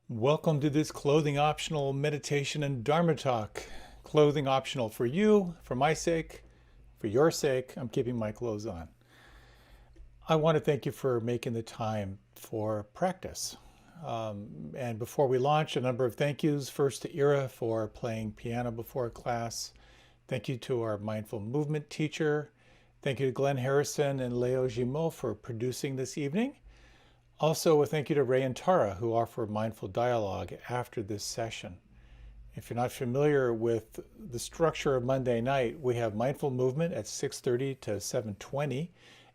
Welcome to this clothing optional meditation and Dharma talk. Clothing optional for you, for my sake, for your sake. I'm keeping my clothes on. I want to thank you for making the time for practice. And before we launch, a number of thank yous. First to Ira for playing piano before class. Thank you to our mindful movement teacher. Thank you to Glenn Harrison and Leo Gimo for producing this evening. Also, a thank you to Ray and Tara, who offer mindful dialogue after this session. If you're not familiar with the structure of Monday night, we have mindful movement at 6:30 to 7:20,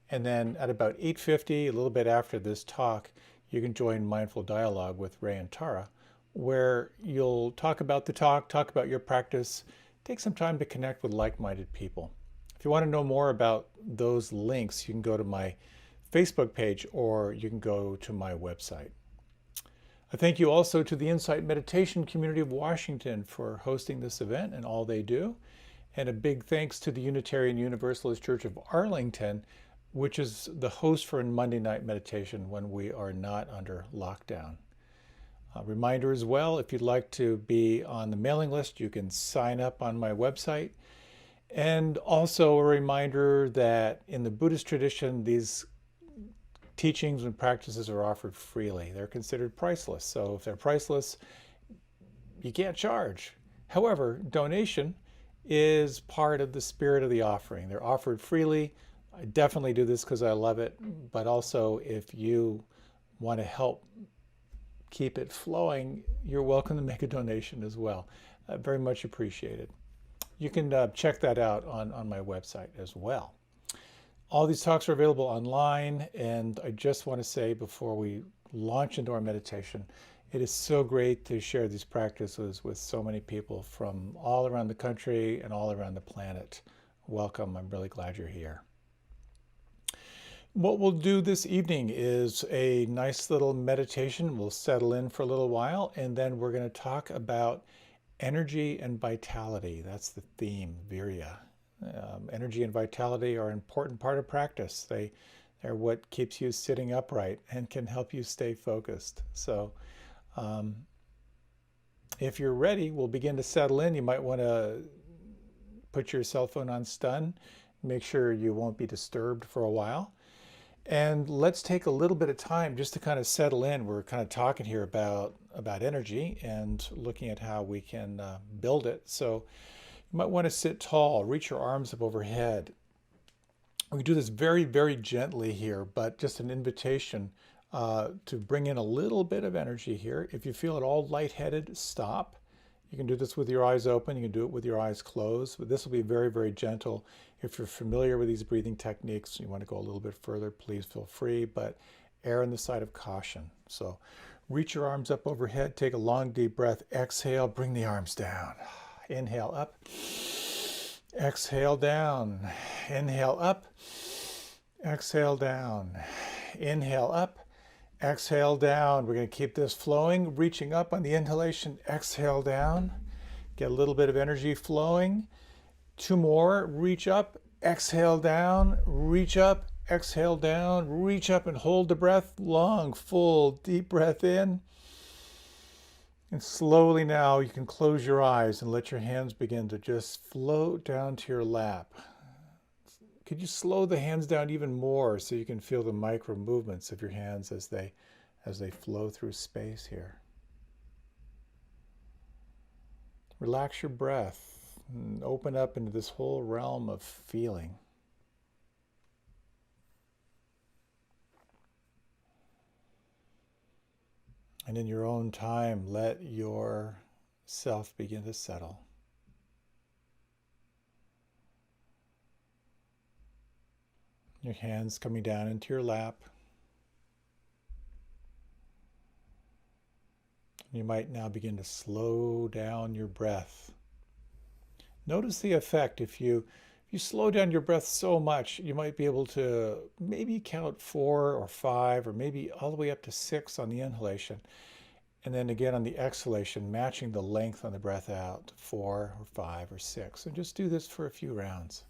and then at about 8:50, a little bit after this talk, you can join mindful dialogue with Ray and Tara, where you'll talk about the talk about your practice, take some time to connect with like-minded people. If you want to know more about those links, you can go to my Facebook page, or you can go to my website. A thank you also to the Insight Meditation Community of Washington for hosting this event and all they do. And a big thanks to the Unitarian Universalist Church of Arlington, which is the host for Monday night meditation when we are not under lockdown. A reminder as well, if you'd like to be on the mailing list, you can sign up on my website. And also a reminder that in the Buddhist tradition, these teachings and practices are offered freely. They're considered priceless. So if they're priceless, you can't charge. However, donation is part of the spirit of the offering. They're offered freely. I definitely do this because I love it, but also if you want to help keep it flowing, you're welcome to make a donation as well. Very much appreciated. You can check that out on my website as well. All these talks are available online, and I just want to say before we launch into our meditation, it is so great to share these practices with so many people from all around the country and all around the planet. Welcome. I'm really glad you're here. What we'll do this evening is a nice little meditation. We'll settle in for a little while, and then we're going to talk about energy and vitality. That's the theme, virya. Energy and vitality are an important part of practice. They're what keeps you sitting upright and can help you stay focused. So if you're ready, we'll begin to settle in. You might want to put your cell phone on stun. Make sure you won't be disturbed for a while. And let's take a little bit of time just to kind of settle in. We're kind of talking here about energy and looking at how we can build it. So you might want to sit tall, reach your arms up overhead. We can do this very, very gently here, but just an invitation to bring in a little bit of energy here. If you feel at all lightheaded, stop. You can do this with your eyes open. You can do it with your eyes closed, but this will be very, very gentle. If you're familiar with these breathing techniques, you want to go a little bit further, please feel free, but err on the side of caution. So reach your arms up overhead, take a long, deep breath, exhale, bring the arms down. Inhale up, exhale down, inhale up, exhale down, inhale up, exhale down. We're going to keep this flowing, reaching up on the inhalation, exhale down, get a little bit of energy flowing. Two more, reach up, exhale down, reach up, exhale down, reach up and hold the breath, long, full, deep breath in. And slowly now you can close your eyes and let your hands begin to just float down to your lap. Could you slow the hands down even more so you can feel the micro movements of your hands as they flow through space here? Relax your breath and open up into this whole realm of feeling. And in your own time, let yourself begin to settle. Your hands coming down into your lap. You might now begin to slow down your breath. Notice the effect. If you slow down your breath so much, you might be able to maybe count 4 or 5 or maybe all the way up to 6 on the inhalation. And then again on the exhalation, matching the length on the breath out, 4 or 5 or 6. And just do this for a few rounds.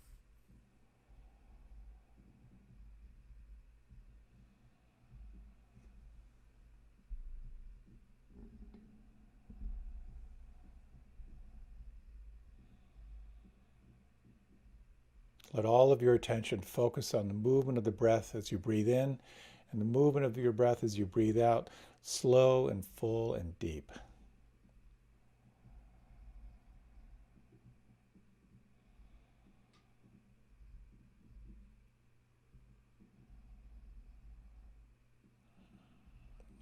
Let all of your attention focus on the movement of the breath as you breathe in and the movement of your breath as you breathe out, slow and full and deep.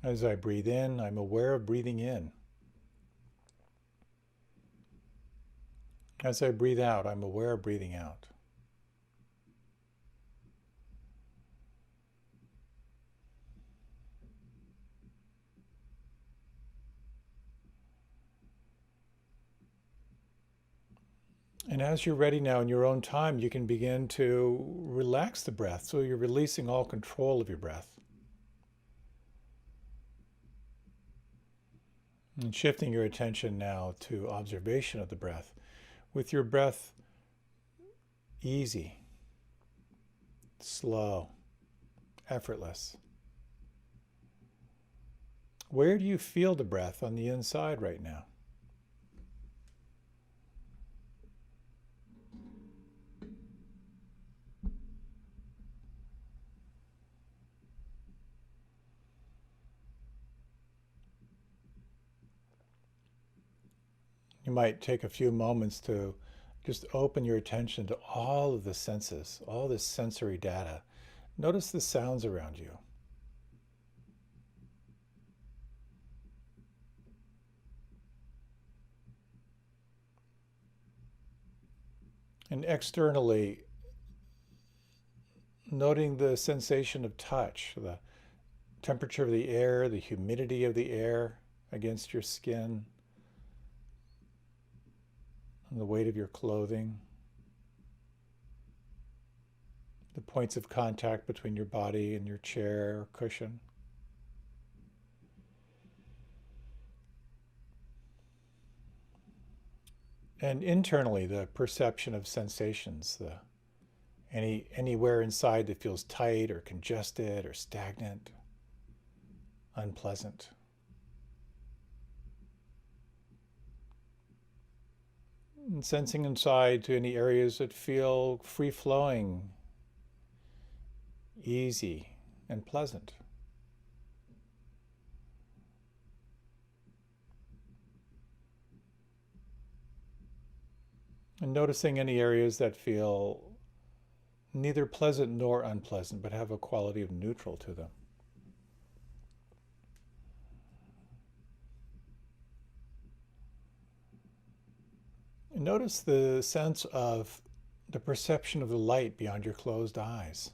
As I breathe in, I'm aware of breathing in. As I breathe out, I'm aware of breathing out. And as you're ready now in your own time, you can begin to relax the breath so you're releasing all control of your breath. And shifting your attention now to observation of the breath. With your breath easy, slow, effortless. Where do you feel the breath on the inside right now? You might take a few moments to just open your attention to all of the senses, all this sensory data. Notice the sounds around you. And externally, noting the sensation of touch, the temperature of the air, the humidity of the air against your skin, and the weight of your clothing, the points of contact between your body and your chair or cushion. And internally, the perception of sensations, anywhere inside that feels tight or congested or stagnant, unpleasant. And sensing inside to any areas that feel free-flowing, easy, and pleasant. And noticing any areas that feel neither pleasant nor unpleasant, but have a quality of neutral to them. And notice the sense of the perception of the light beyond your closed eyes.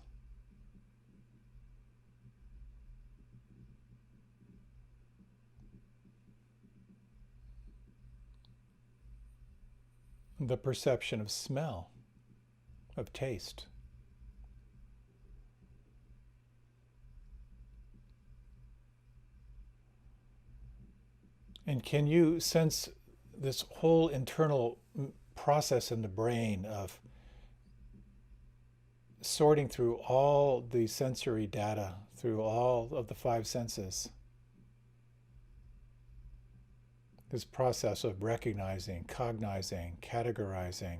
The perception of smell, of taste. And can you sense this whole internal process in the brain of sorting through all the sensory data, through all of the five senses? This process of recognizing, cognizing, categorizing.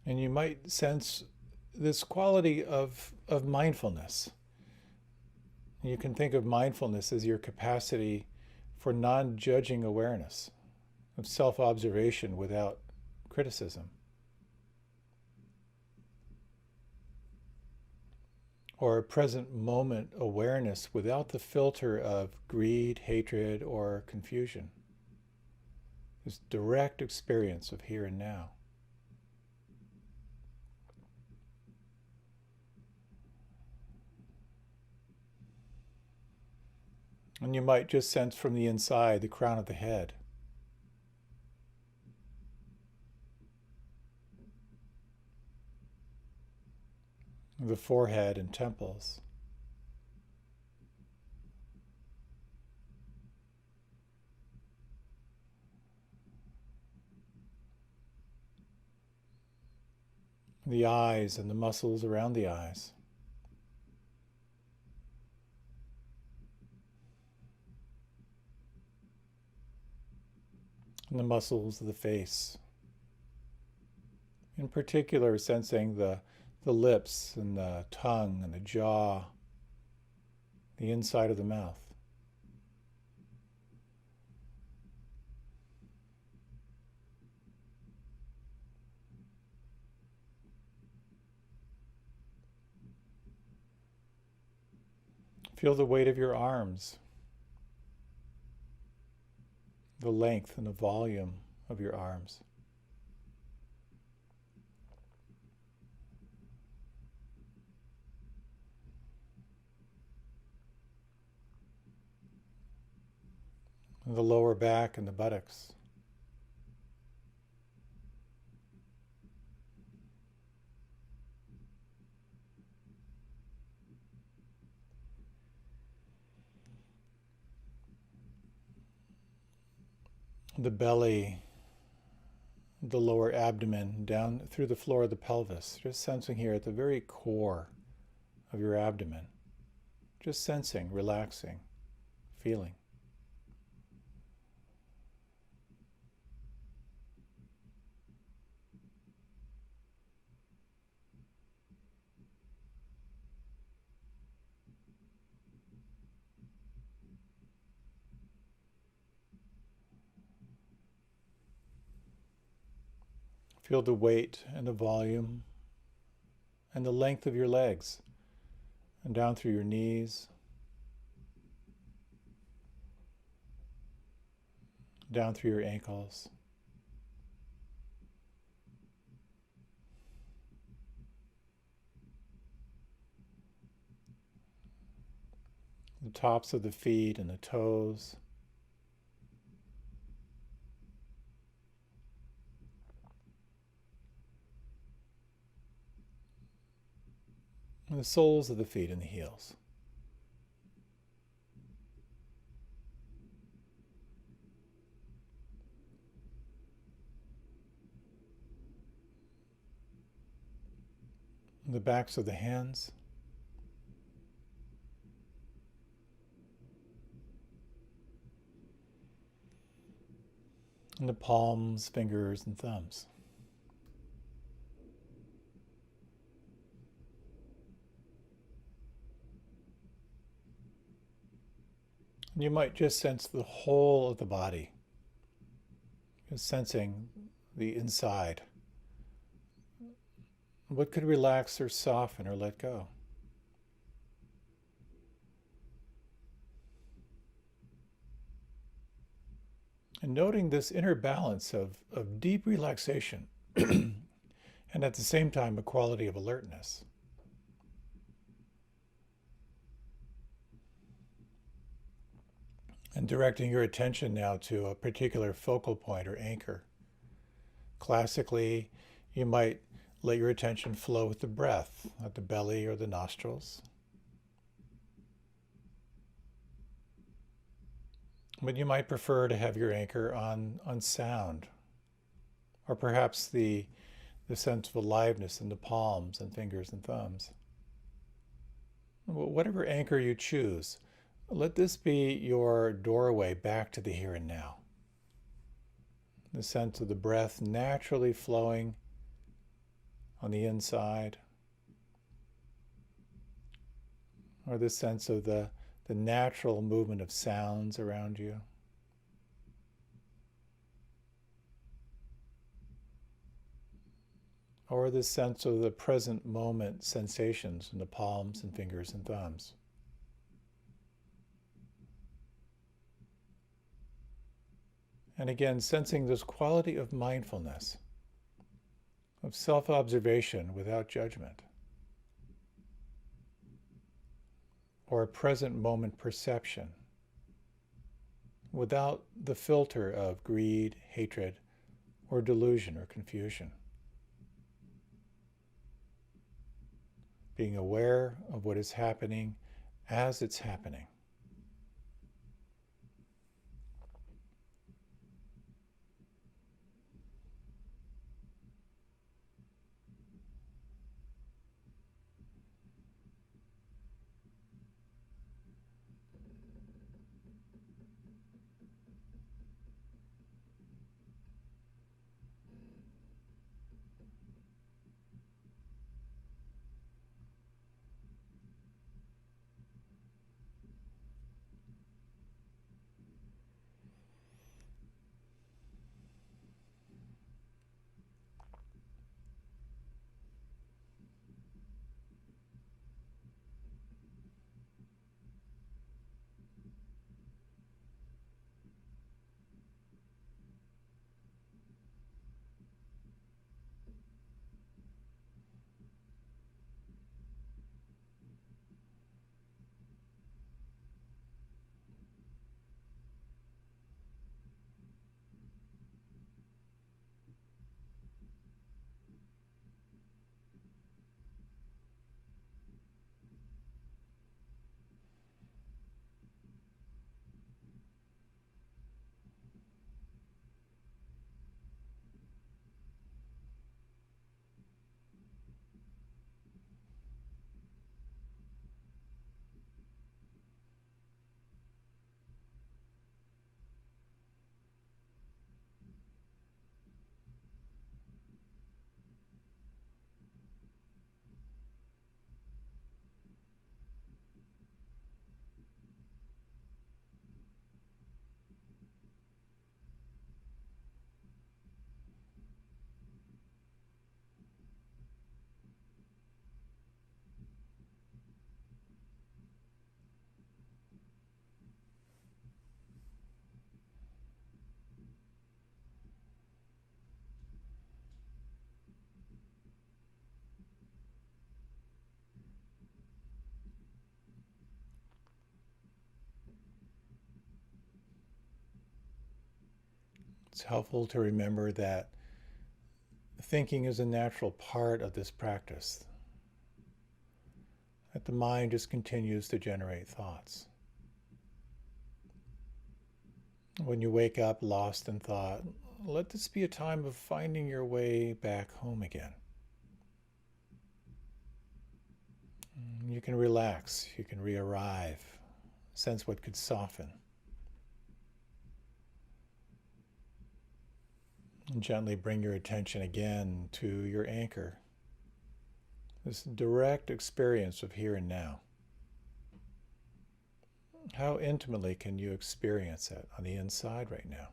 And you might sense this quality of mindfulness. You can think of mindfulness as your capacity for non-judging awareness, of self-observation without criticism. Or a present moment awareness without the filter of greed, hatred, or confusion. This direct experience of here and now. And you might just sense from the inside the crown of the head. The forehead and temples. The eyes and the muscles around the eyes. and the muscles of the face. In particular, sensing the lips and the tongue and the jaw, the inside of the mouth. Feel the weight of your arms, the length and the volume of your arms. And the lower back and the buttocks. The belly, the lower abdomen, down through the floor of the pelvis. Just sensing here at the very core of your abdomen. Just sensing, relaxing, feeling. Feel the weight and the volume and the length of your legs, and down through your knees, down through your ankles. The tops of the feet and the toes. And the soles of the feet and the heels. And the backs of the hands. And the palms, fingers, and thumbs. You might just sense the whole of the body, just sensing the inside. What could relax or soften or let go? And noting this inner balance of deep relaxation and at the same time a quality of alertness. And directing your attention now to a particular focal point or anchor. Classically, you might let your attention flow with the breath at the belly or the nostrils. But you might prefer to have your anchor on sound, or perhaps the sense of aliveness in the palms and fingers and thumbs. Whatever anchor you choose, let this be your doorway back to the here and now. The sense of the breath naturally flowing on the inside, or the sense of the natural movement of sounds around you. Or the sense of the present moment sensations in the palms and fingers and thumbs. And again, sensing this quality of mindfulness, of self-observation without judgment, or a present moment perception, without the filter of greed, hatred, or delusion or confusion. Being aware of what is happening as it's happening. It's helpful to remember that thinking is a natural part of this practice, that the mind just continues to generate thoughts. When you wake up lost in thought, let this be a time of finding your way back home again. You can relax, you can re-arrive, sense what could soften. And gently bring your attention again to your anchor, this direct experience of here and now. How intimately can you experience it on the inside right now?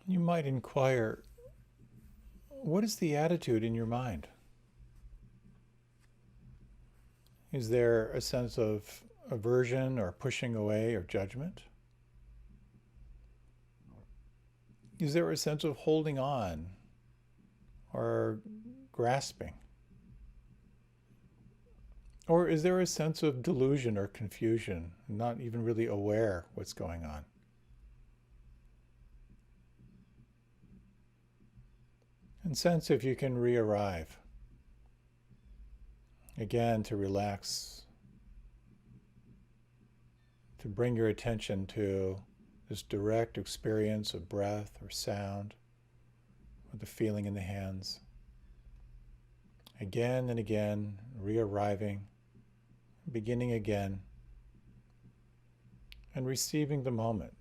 You might inquire, what is the attitude in your mind? Is there a sense of aversion or pushing away or judgment? Is there a sense of holding on or grasping? Or is there a sense of delusion or confusion, not even really aware what's going on? And sense if you can re-arrive. Again, to relax, to bring your attention to this direct experience of breath or sound, or the feeling in the hands. Again and again, re-arriving, beginning again, and receiving the moment.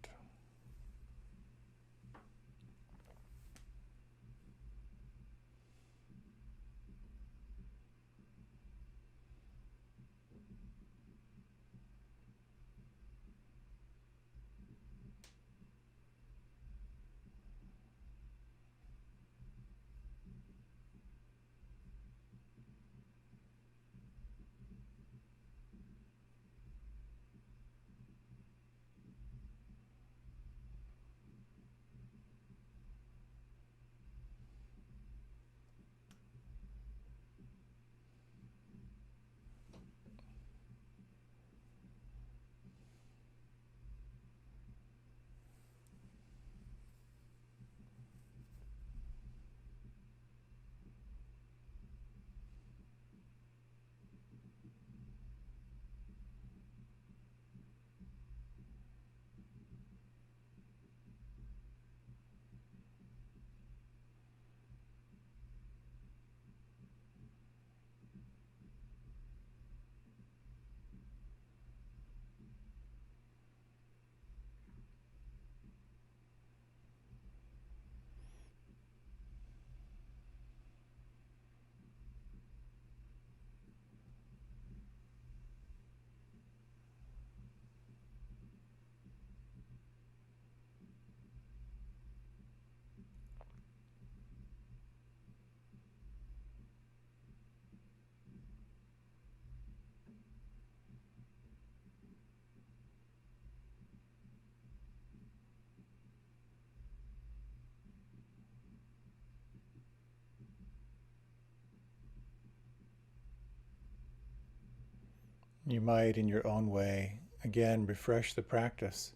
You might, in your own way, again, refresh the practice.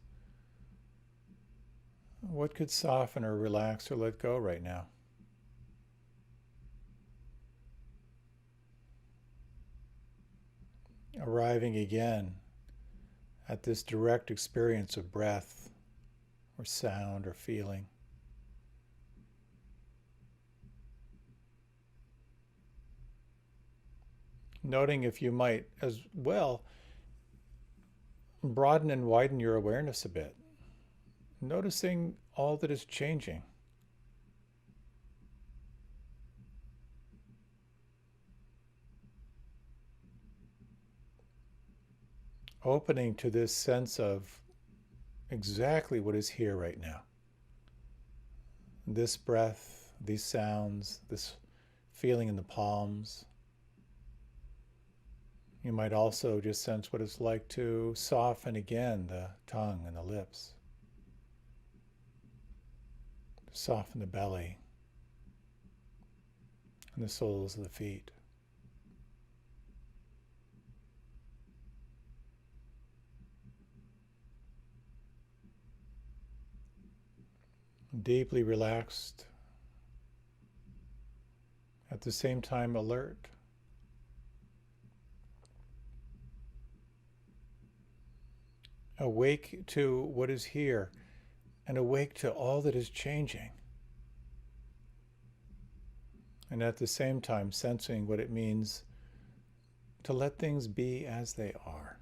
What could soften or relax or let go right now? Arriving again at this direct experience of breath or sound or feeling. Noting if you might as well broaden and widen your awareness a bit. Noticing all that is changing. Opening to this sense of exactly what is here right now. This breath, these sounds, this feeling in the palms. You might also just sense what it's like to soften again the tongue and the lips. Soften the belly and the soles of the feet. Deeply relaxed, at the same time alert. Awake to what is here and awake to all that is changing. And at the same time sensing what it means to let things be as they are.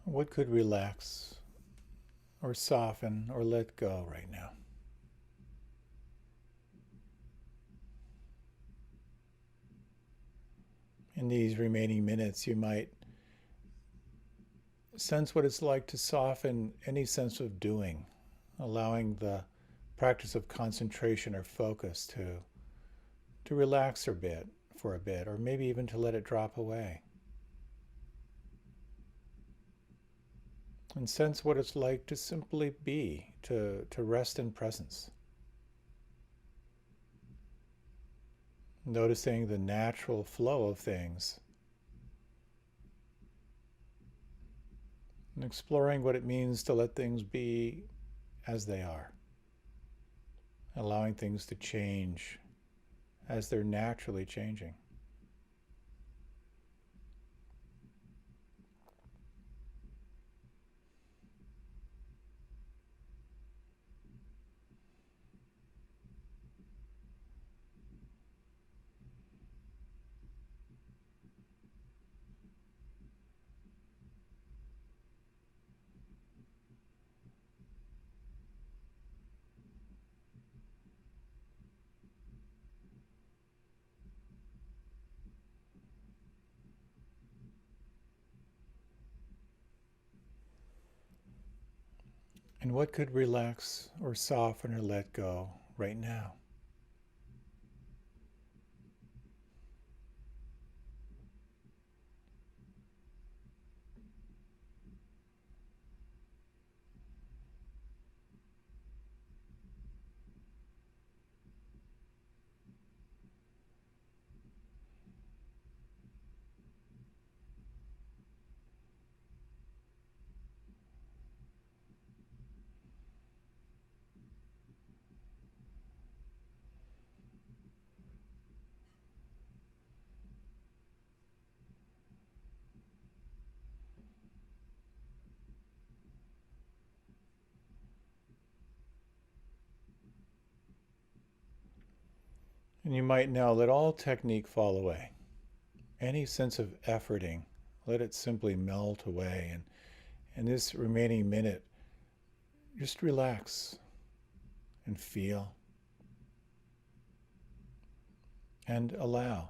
What could relax or soften or let go right now? In these remaining minutes, you might sense what it's like to soften any sense of doing, allowing the practice of concentration or focus to relax a bit for a bit, or maybe even to let it drop away. And sense what it's like to simply be, to rest in presence. Noticing the natural flow of things and exploring what it means to let things be as they are, allowing things to change as they're naturally changing. And what could relax or soften or let go right now? And you might now let all technique fall away. Any sense of efforting, let it simply melt away. And in this remaining minute, just relax and feel and allow.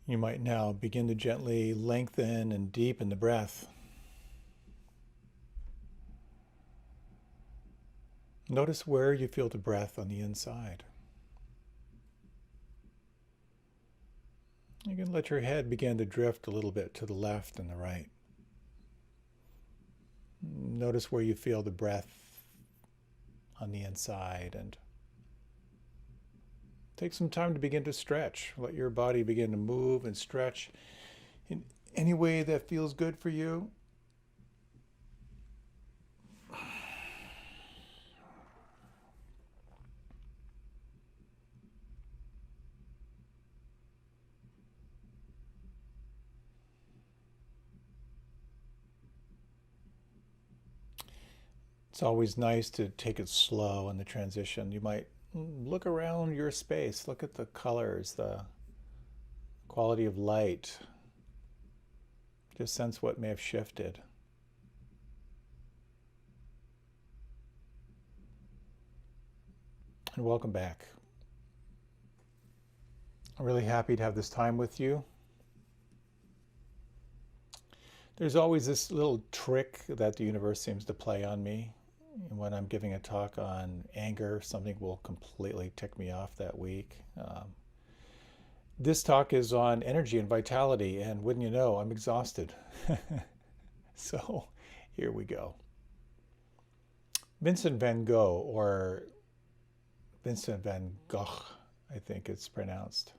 You might now begin to gently lengthen and deepen the breath. Notice where you feel the breath on the inside. You can let your head begin to drift a little bit to the left and the right. Notice where you feel the breath on the inside, and take some time to begin to stretch. Let your body begin to move and stretch in any way that feels good for you. It's always nice to take it slow in the transition. You might look around your space, look at the colors, the quality of light. Just sense what may have shifted. And welcome back. I'm really happy to have this time with you. There's always this little trick that the universe seems to play on me. When I'm giving a talk on anger, something will completely tick me off that week. This talk is on energy and vitality, and wouldn't you know, I'm exhausted. So here we go. Vincent Van Gogh, or Vincent Van Gogh, I think it's pronounced.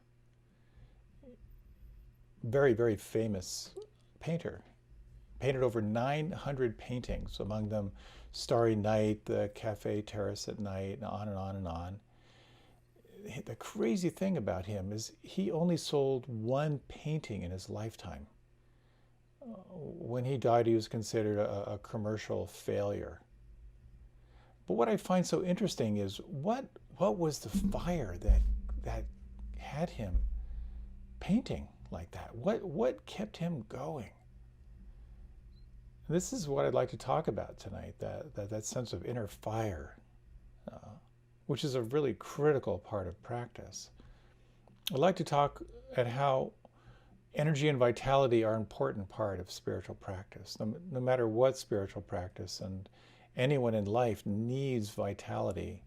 Very, very famous painter. Painted over 900 paintings, among them Starry Night, the Cafe Terrace at Night, and on and on and on. The crazy thing about him is he only sold one painting in his lifetime. When he died, he was considered a commercial failure. But what I find so interesting is what was the fire that had him painting like that? What kept him going? This is what I'd like to talk about tonight, that sense of inner fire, which is a really critical part of practice. I'd like to talk at how energy and vitality are an important part of spiritual practice. No matter what spiritual practice, and anyone in life needs vitality.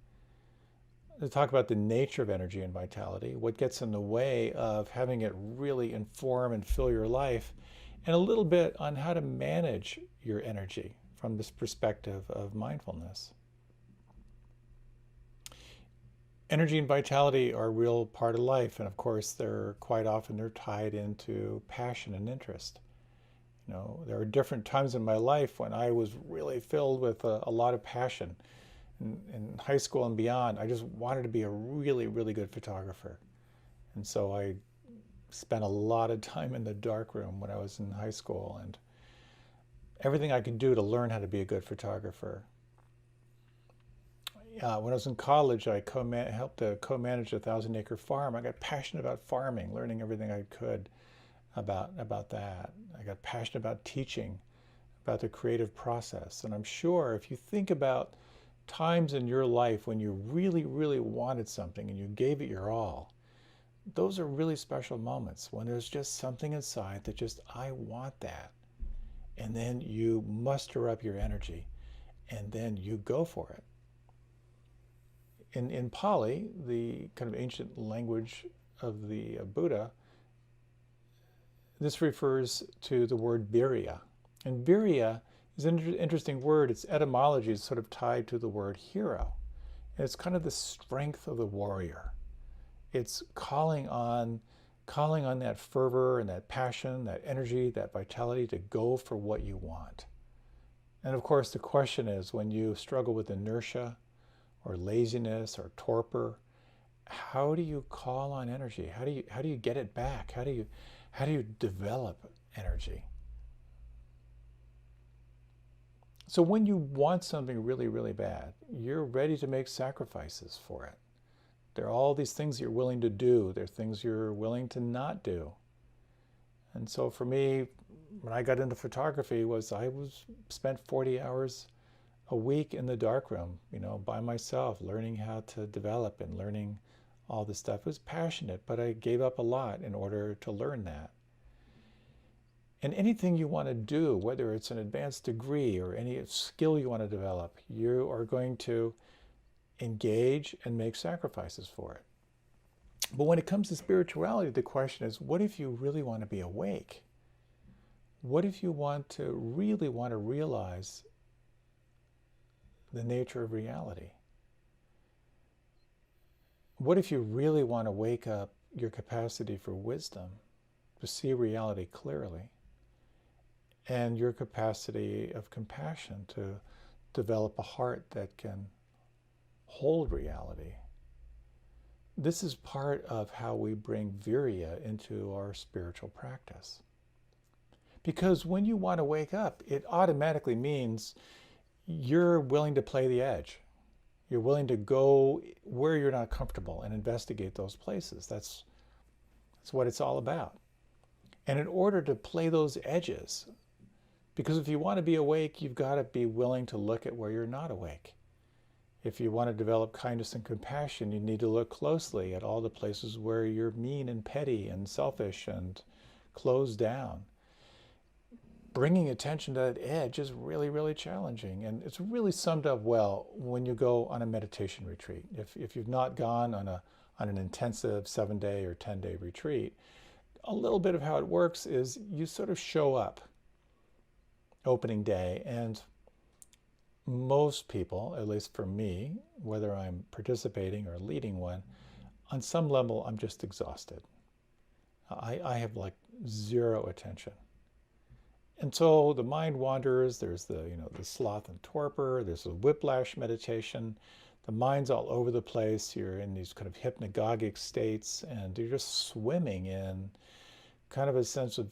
To talk about the nature of energy and vitality, what gets in the way of having it really inform and fill your life, and a little bit on how to manage your energy from this perspective of mindfulness. Energy and vitality are a real part of life, and of course they're tied into passion and interest. You know, there are different times in my life when I was really filled with a lot of passion. In high school and beyond, I just wanted to be a really, really good photographer. And so I spent a lot of time in the darkroom when I was in high school, and everything I could do to learn how to be a good photographer. When I was in college, I helped to co-manage a 1,000-acre farm. I got passionate about farming, learning everything I could about that. I got passionate about teaching, about the creative process. And I'm sure if you think about times in your life when you really, really wanted something and you gave it your all, those are really special moments when there's just something inside that just, I want that. And then you muster up your energy and then you go for it. In Pali, the kind of ancient language of the Buddha, this refers to the word virya. And virya is an interesting word. Its etymology is sort of tied to the word hero. And it's kind of the strength of the warrior. It's calling on that fervor and that passion, that energy, that vitality to go for what you want. And of course, the question is, when you struggle with inertia or laziness or torpor, how do you call on energy? How do you get it back? How do you develop energy? So when you want something really, really bad, you're ready to make sacrifices for it. There are all these things you're willing to do. There are things you're willing to not do. And so for me, when I got into photography, I spent 40 hours a week in the darkroom, by myself, learning how to develop and learning all this stuff. It was passionate, but I gave up a lot in order to learn that. And anything you want to do, whether it's an advanced degree or any skill you want to develop, you are going to engage and make sacrifices for it. But when it comes to spirituality, the question is, what if you really want to be awake? What if you really want to realize the nature of reality? What if you really want to wake up your capacity for wisdom, to see reality clearly, and your capacity of compassion to develop a heart that can hold reality? This is part of how we bring virya into our spiritual practice. Because when you want to wake up, it automatically means you're willing to play the edge. You're willing to go where you're not comfortable and investigate those places. That's what it's all about. And in order to play those edges, because if you want to be awake, you've got to be willing to look at where you're not awake. If you want to develop kindness and compassion, you need to look closely at all the places where you're mean and petty and selfish and closed down. Bringing attention to that edge is really, really challenging. And it's really summed up well when you go on a meditation retreat. If you've not gone on an intensive 7-day or 10-day retreat, a little bit of how it works is you sort of show up opening day, and most people, at least for me, whether I'm participating or leading one, on some level I'm just exhausted. I have like zero attention. And so the mind wanders. There's the sloth and torpor. There's the whiplash meditation. The mind's all over the place. You're in these kind of hypnagogic states, and you're just swimming in kind of a sense of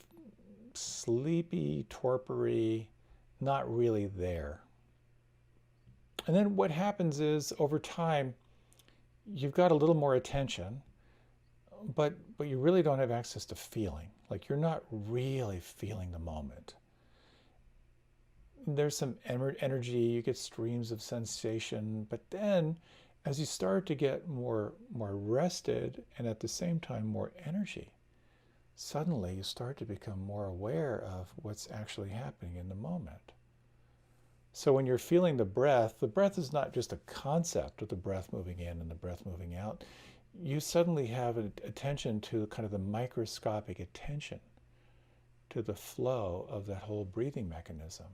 sleepy, torpory, not really there. And then what happens is, over time, you've got a little more attention, but you really don't have access to feeling. Like, you're not really feeling the moment. There's some energy, you get streams of sensation, but then as you start to get more rested and at the same time more energy, suddenly you start to become more aware of what's actually happening in the moment. So when you're feeling the breath is not just a concept of the breath moving in and the breath moving out. You suddenly have an attention to kind of the microscopic attention to the flow of that whole breathing mechanism.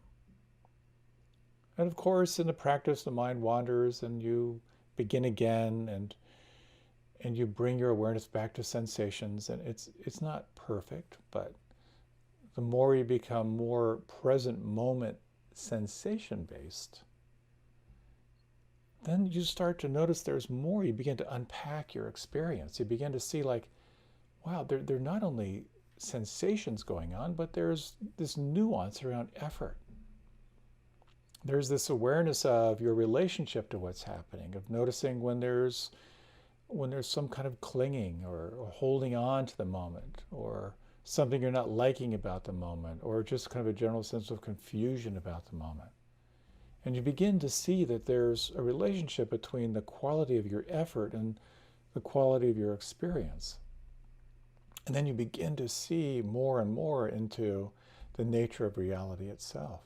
And of course, in the practice, the mind wanders and you begin again, and you bring your awareness back to sensations. And it's not perfect, but the more you become more present moment sensation-based, then you start to notice there's more. You begin to unpack your experience. You begin to see, like, wow, they're not only sensations going on, but there's this nuance around effort. There's this awareness of your relationship to what's happening, of noticing when there's some kind of clinging or holding on to the moment, or something you're not liking about the moment, or just kind of a general sense of confusion about the moment. And you begin to see that there's a relationship between the quality of your effort and the quality of your experience. And then you begin to see more and more into the nature of reality itself.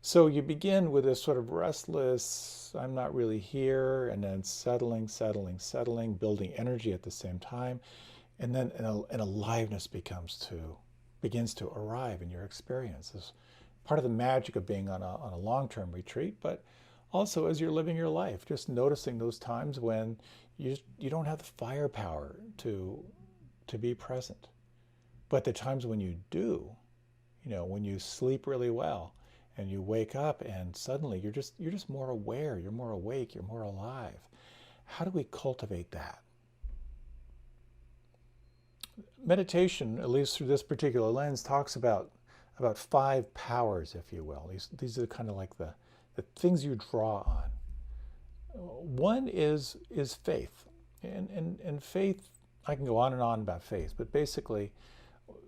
So you begin with this sort of restless, I'm not really here, and then settling, building energy at the same time. And then an aliveness begins to arrive in your experience. It's part of the magic of being on a long-term retreat, but also as you're living your life, just noticing those times when you don't have the firepower to be present. But the times when you do, when you sleep really well and you wake up and suddenly you're just more aware, you're more awake, you're more alive. How do we cultivate that? Meditation, at least through this particular lens, talks about 5 powers, if you will. These are kind of like the things you draw on. One is faith. And faith, I can go on and on about faith, but basically,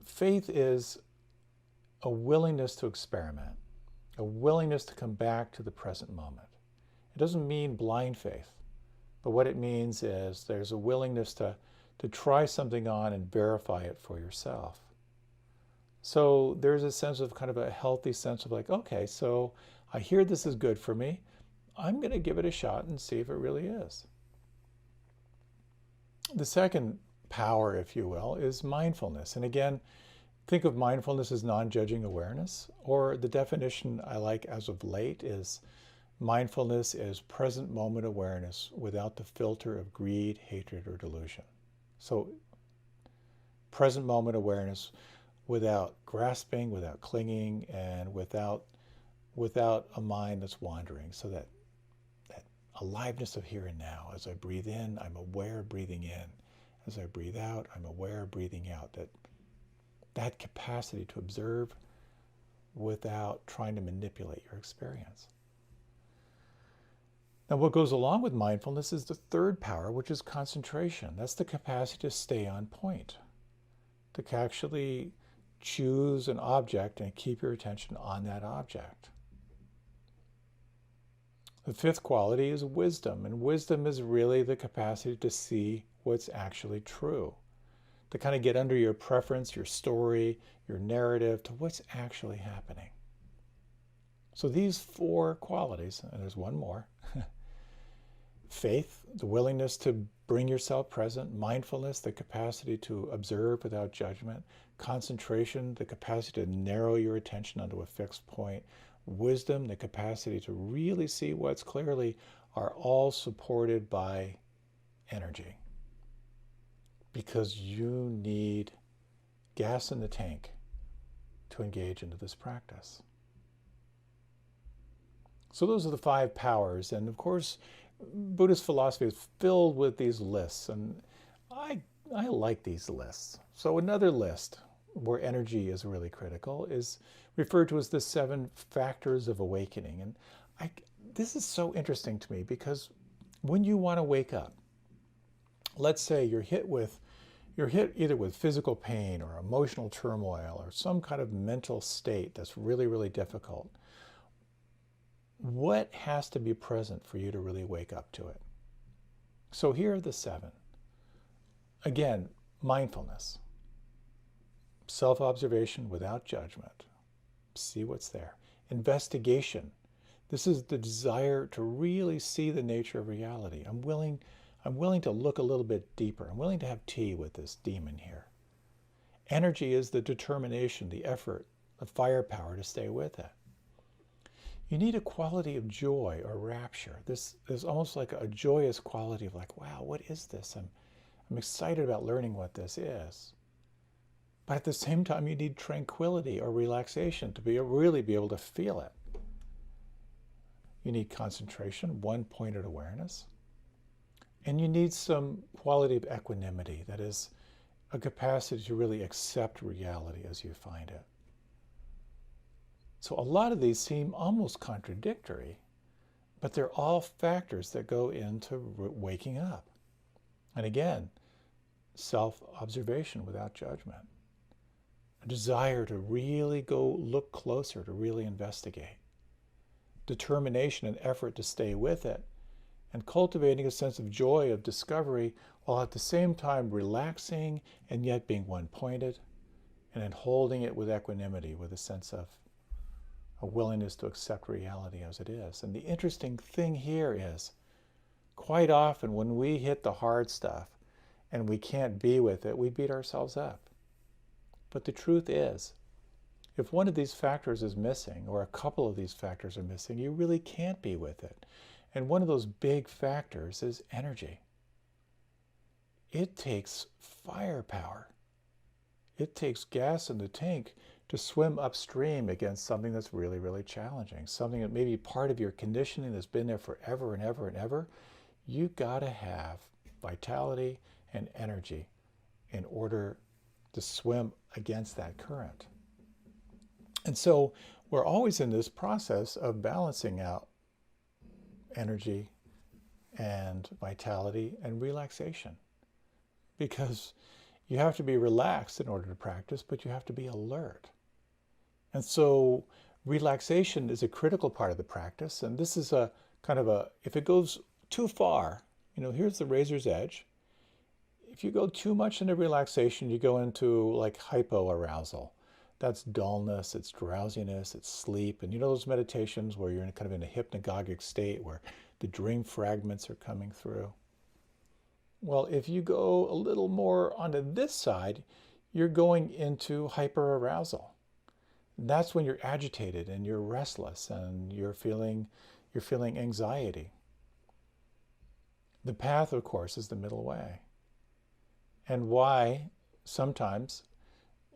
faith is a willingness to experiment, a willingness to come back to the present moment. It doesn't mean blind faith, but what it means is there's a willingness to try something on and verify it for yourself. So there's a sense of kind of a healthy sense of like, okay, so I hear this is good for me. I'm going to give it a shot and see if it really is. The second power, if you will, is mindfulness. And again, think of mindfulness as non-judging awareness, or the definition I like as of late is mindfulness is present moment awareness without the filter of greed, hatred, or delusion. So present moment awareness without grasping, without clinging, and without a mind that's wandering. So that aliveness of here and now. As I breathe in, I'm aware of breathing in. As I breathe out, I'm aware of breathing out. That capacity to observe without trying to manipulate your experience. Now, what goes along with mindfulness is the third power, which is concentration. That's the capacity to stay on point, to actually choose an object and keep your attention on that object. The fifth quality is wisdom, and wisdom is really the capacity to see what's actually true, to kind of get under your preference, your story, your narrative, to what's actually happening. So these 4 qualities, and there's one more, faith, the willingness to bring yourself present, mindfulness, the capacity to observe without judgment, concentration, the capacity to narrow your attention onto a fixed point, wisdom, the capacity to really see what's clearly, are all supported by energy. Because you need gas in the tank to engage into this practice. So those are the 5 powers, and of course, Buddhist philosophy is filled with these lists, and I like these lists. So another list where energy is really critical is referred to as the 7 factors of awakening. And this is so interesting to me because when you want to wake up, let's say you're hit either with physical pain or emotional turmoil or some kind of mental state that's really, really difficult. What has to be present for you to really wake up to it? So here are the 7. Again, mindfulness, self-observation without judgment. See what's there. Investigation. This is the desire to really see the nature of reality. I'm willing to look a little bit deeper. I'm willing to have tea with this demon here. Energy is the determination, the effort, the firepower to stay with it. You need a quality of joy or rapture. This is almost like a joyous quality of like, wow, what is this? I'm excited about learning what this is. But at the same time, you need tranquility or relaxation to really be able to feel it. You need concentration, one-pointed awareness. And you need some quality of equanimity. That is, a capacity to really accept reality as you find it. So a lot of these seem almost contradictory, but they're all factors that go into waking up. And again, self-observation without judgment. A desire to really go look closer, to really investigate. Determination and effort to stay with it. And cultivating a sense of joy of discovery while at the same time relaxing and yet being one-pointed, and then holding it with equanimity, with a sense of a willingness to accept reality as it is. And the interesting thing here is, quite often when we hit the hard stuff and we can't be with it, we beat ourselves up. But the truth is, if one of these factors is missing, or a couple of these factors are missing, you really can't be with it. And one of those big factors is energy. It takes firepower. It takes gas in the tank to swim upstream against something that's really, really challenging, something that may be part of your conditioning that's been there forever and ever and ever. You gotta have vitality and energy in order to swim against that current. And so we're always in this process of balancing out energy and vitality and relaxation, because you have to be relaxed in order to practice, but you have to be alert. And so relaxation is a critical part of the practice. And this is a kind of a, if it goes too far, here's the razor's edge. If you go too much into relaxation, you go into like hypo-arousal. That's dullness, it's drowsiness, it's sleep. And those meditations where you're kind of in a hypnagogic state where the dream fragments are coming through. Well, if you go a little more onto this side, you're going into hyper-arousal. That's when you're agitated and you're restless and you're feeling anxiety. The path, of course, is the middle way. And why sometimes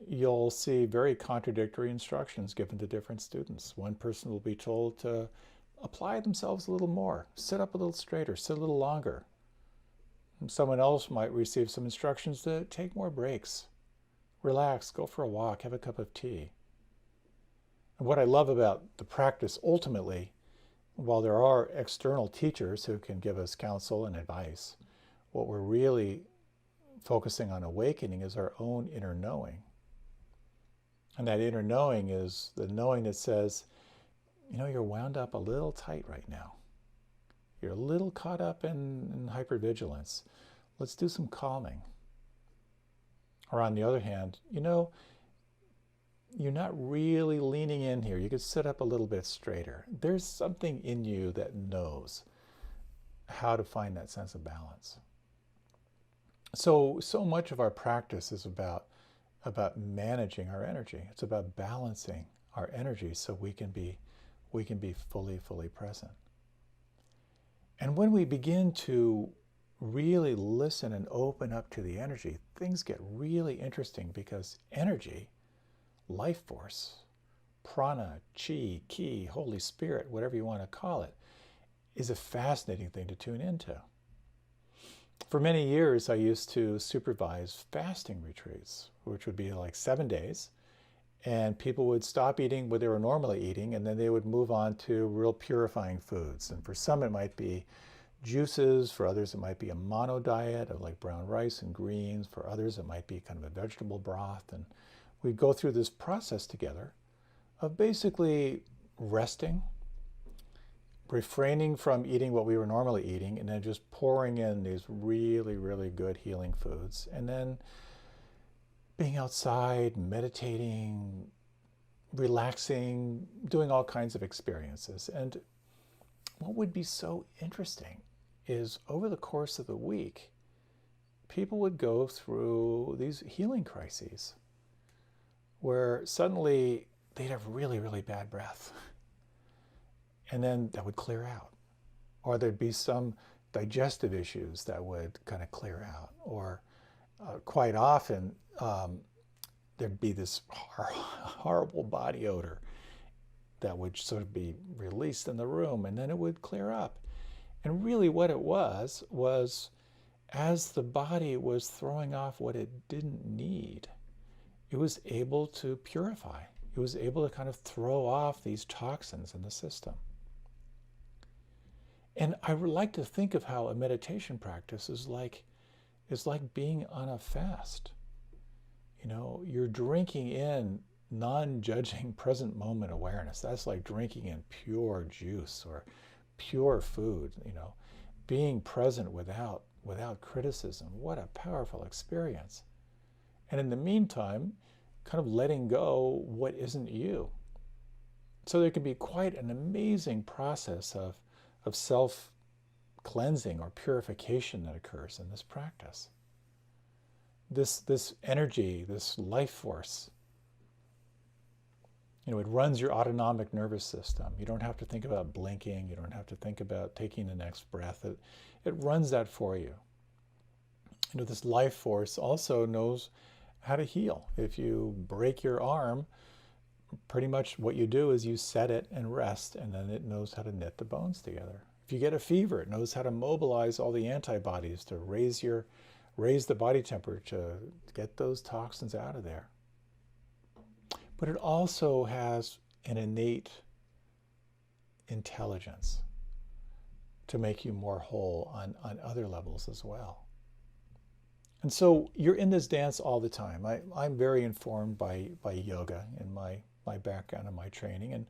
you'll see very contradictory instructions given to different students. One person will be told to apply themselves a little more, sit up a little straighter, sit a little longer. And someone else might receive some instructions to take more breaks, relax, go for a walk, have a cup of tea. And what I love about the practice ultimately, while there are external teachers who can give us counsel and advice, what we're really focusing on awakening is our own inner knowing. And that inner knowing is the knowing that says, you're wound up a little tight right now. You're a little caught up in hypervigilance. Let's do some calming. Or on the other hand, you're not really leaning in here. You could sit up a little bit straighter. There's something in you that knows how to find that sense of balance. So much of our practice is about managing our energy. It's about balancing our energy so we can be fully present. And when we begin to really listen and open up to the energy, things get really interesting, because energy, life force, prana, chi, ki, Holy Spirit, whatever you want to call it, is a fascinating thing to tune into. For many years, I used to supervise fasting retreats, which would be like 7 days, and people would stop eating what they were normally eating, and then they would move on to real purifying foods. And for some, it might be juices. For others, it might be a mono diet of like brown rice and greens. For others, it might be kind of a vegetable broth. And we'd go through this process together of basically resting, refraining from eating what we were normally eating, and then just pouring in these really, really good healing foods. And then being outside, meditating, relaxing, doing all kinds of experiences. And what would be so interesting is over the course of the week, people would go through these healing crises where suddenly they'd have really, really bad breath. And then that would clear out. Or there'd be some digestive issues that would kind of clear out. Or quite often, there'd be this horrible body odor that would sort of be released in the room, and then it would clear up. And really what it was as the body was throwing off what it didn't need, it was able to purify. It was able to kind of throw off these toxins in the system. And I would like to think of how a meditation practice is like being on a fast. You know, you're drinking in non-judging present moment awareness. That's like drinking in pure juice or pure food, you know, being present without criticism. What a powerful experience. And in the meantime, kind of letting go what isn't you. So there can be quite an amazing process of self-cleansing or purification that occurs in this practice. This energy, this life force, you know, it runs your autonomic nervous system. You don't have to think about blinking. You don't have to think about taking the next breath. It runs that for you. You know, this life force also knows how to heal. If you break your arm, pretty much what you do is you set it and rest, and then it knows how to knit the bones together. If you get a fever, it knows how to mobilize all the antibodies to raise the body temperature, to get those toxins out of there. But it also has an innate intelligence to make you more whole on other levels as well. And so you're in this dance all the time. I'm very informed by yoga in my background and my training. And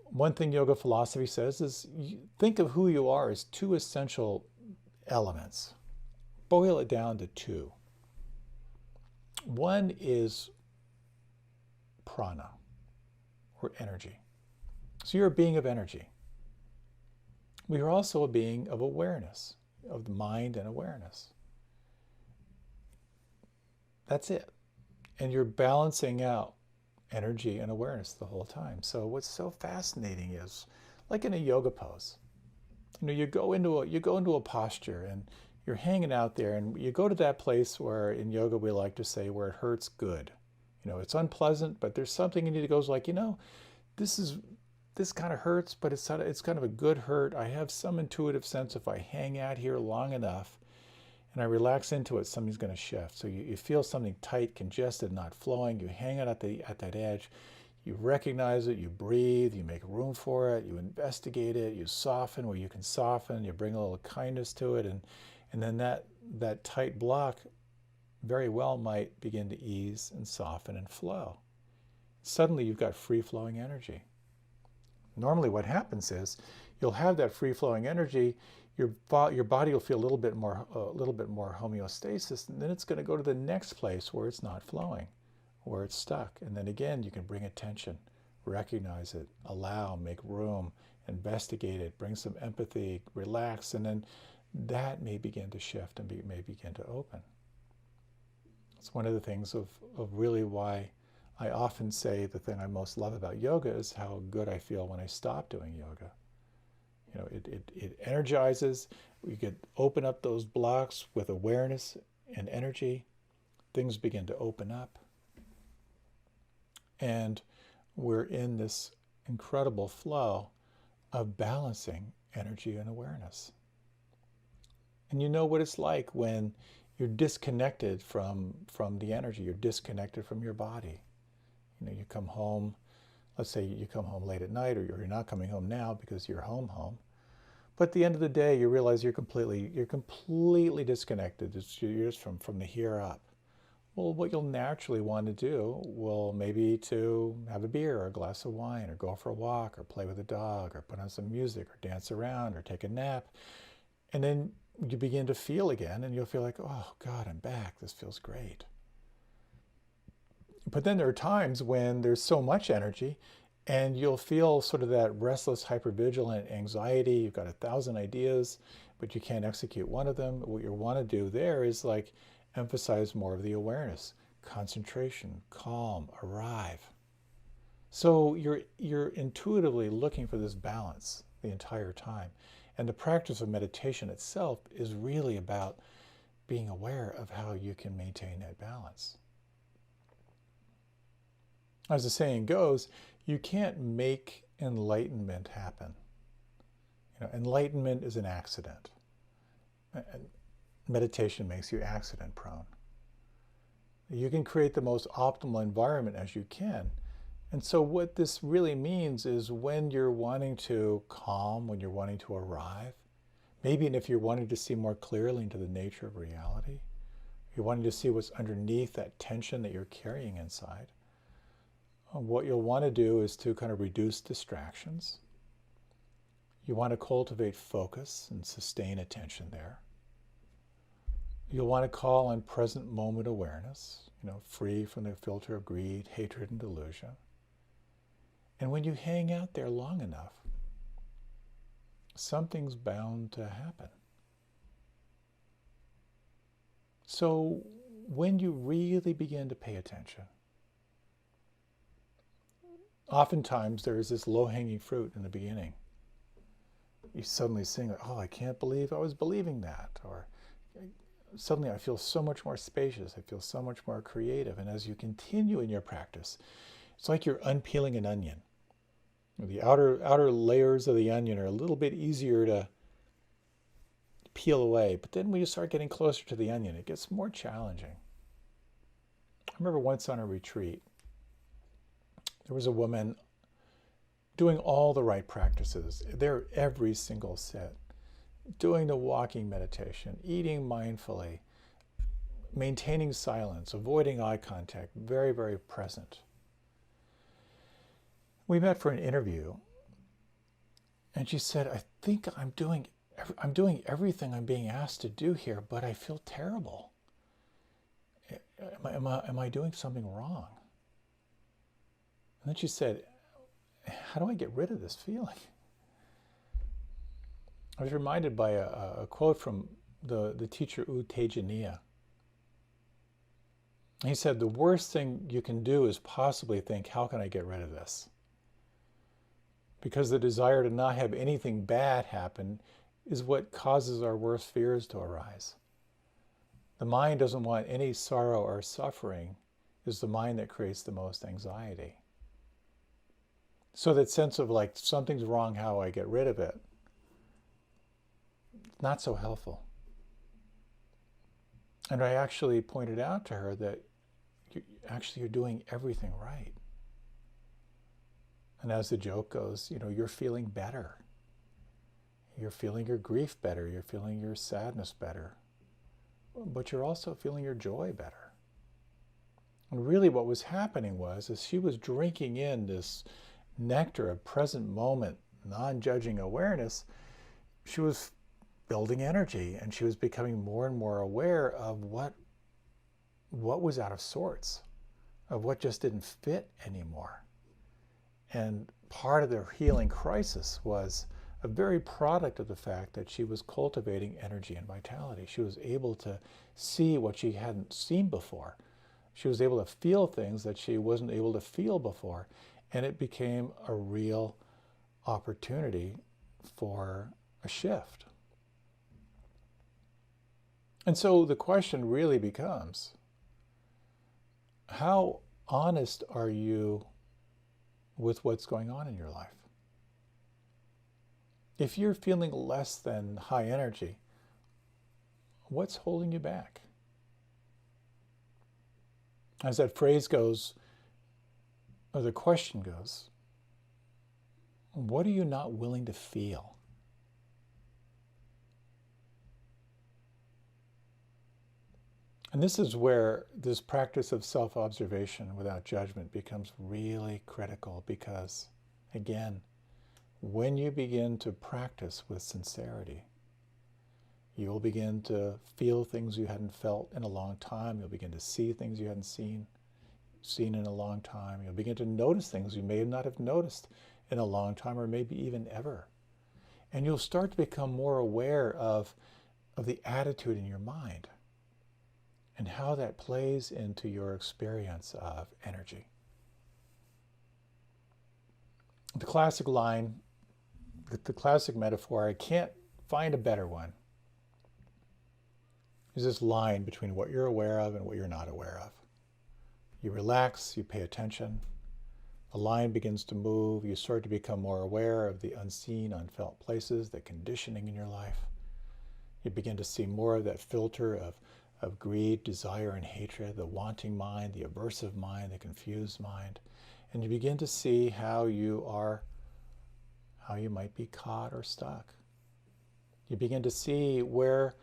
one thing yoga philosophy says is think of who you are as two essential elements. Boil it down to two. One is prana, or energy. So you're a being of energy. We are also a being of awareness, of the mind and awareness. That's it. And you're balancing out energy and awareness the whole time. So what's so fascinating is, like in a yoga pose, you know, you go into a posture and you're hanging out there, and you go to that place where in yoga we like to say where it hurts good. You know, it's unpleasant, but there's something in you that goes like, you know, this kind of hurts, but it's kind of a good hurt. I have some intuitive sense if I hang out here long enough and I relax into it, something's going to shift. So you feel something tight, congested, not flowing. You hang out at that edge. You recognize it. You breathe. You make room for it. You investigate it. You soften where you can soften. You bring a little kindness to it, and then that tight block very well might begin to ease and soften and flow. Suddenly you've got free-flowing energy. Normally what happens is you'll have that free-flowing energy. Your body will feel a little bit more homeostasis, and then it's going to go to the next place where it's not flowing, where it's stuck. And then again, you can bring attention, recognize it, allow, make room, investigate it, bring some empathy, relax, and then that may begin to shift and may begin to open. It's one of the things of really why I often say the thing I most love about yoga is how good I feel when I stop doing yoga. You know, it energizes. We could open up those blocks with awareness and energy. Things begin to open up. And we're in this incredible flow of balancing energy and awareness. And you know what it's like when you're disconnected from the energy. You're disconnected from your body. You know, you come home. Let's say you come home late at night, or you're not coming home now because you're home. But at the end of the day, you realize you're completely disconnected. You're just from the here up. Well, what you'll naturally want to do will maybe to have a beer or a glass of wine, or go for a walk, or play with a dog, or put on some music, or dance around, or take a nap. And then you begin to feel again, and you'll feel like, oh God, I'm back. This feels great. But then there are times when there's so much energy, and you'll feel sort of that restless, hypervigilant anxiety. You've got 1,000 ideas, but you can't execute one of them. What you want to do there is like emphasize more of the awareness, concentration, calm, arrive. So you're intuitively looking for this balance the entire time. And the practice of meditation itself is really about being aware of how you can maintain that balance. As the saying goes, you can't make enlightenment happen. You know, enlightenment is an accident. And meditation makes you accident prone. You can create the most optimal environment as you can. And so what this really means is when you're wanting to calm, when you're wanting to arrive, maybe if you're wanting to see more clearly into the nature of reality, you're wanting to see what's underneath that tension that you're carrying inside, what you'll want to do is to kind of reduce distractions. You want to cultivate focus and sustain attention there. You'll want to call on present moment awareness, free from the filter of greed, hatred, and delusion. And when you hang out there long enough, something's bound to happen. So when you really begin to pay attention, oftentimes there is this low-hanging fruit in the beginning. You suddenly sing, oh, I can't believe I was believing that. Or suddenly I feel so much more spacious. I feel so much more creative. And as you continue in your practice, it's like you're unpeeling an onion. The outer layers of the onion are a little bit easier to peel away. But then when you start getting closer to the onion, it gets more challenging. I remember once on a retreat, there was a woman doing all the right practices. There every single sit. Doing the walking meditation, eating mindfully, maintaining silence, avoiding eye contact, very, very present. We met for an interview, and she said, I think I'm doing everything I'm being asked to do here, but I feel terrible. Am I doing something wrong? And then she said, how do I get rid of this feeling? I was reminded by a quote from the teacher U Tejaniya. He said, the worst thing you can do is possibly think, how can I get rid of this? Because the desire to not have anything bad happen is what causes our worst fears to arise. The mind doesn't want any sorrow or suffering. Is the mind that creates the most anxiety. So that sense of like, something's wrong, how do I get rid of it? Not so helpful. And I actually pointed out to her that you're doing everything right. And as the joke goes, you're feeling better. You're feeling your grief better. You're feeling your sadness better. But you're also feeling your joy better. And really what was happening was, as she was drinking in this nectar of present moment, non-judging awareness, she was building energy, and she was becoming more and more aware of what was out of sorts, of what just didn't fit anymore. And part of their healing crisis was a very product of the fact that she was cultivating energy and vitality. She was able to see what she hadn't seen before. She was able to feel things that she wasn't able to feel before. And it became a real opportunity for a shift. And so the question really becomes, how honest are you with what's going on in your life? If you're feeling less than high energy, what's holding you back? As that phrase goes, or the question goes, what are you not willing to feel? And this is where this practice of self-observation without judgment becomes really critical, because, again, when you begin to practice with sincerity, you'll begin to feel things you hadn't felt in a long time. You'll begin to see things you hadn't seen in a long time. You'll begin to notice things you may not have noticed in a long time, or maybe even ever. And you'll start to become more aware of the attitude in your mind and how that plays into your experience of energy. The classic line, the classic metaphor, I can't find a better one, is this line between what you're aware of and what you're not aware of. You relax, you pay attention, the line begins to move, you start to become more aware of the unseen, unfelt places, the conditioning in your life. You begin to see more of that filter of greed, desire, and hatred, the wanting mind, the aversive mind, the confused mind. And you begin to see how you might be caught or stuck. You begin to see where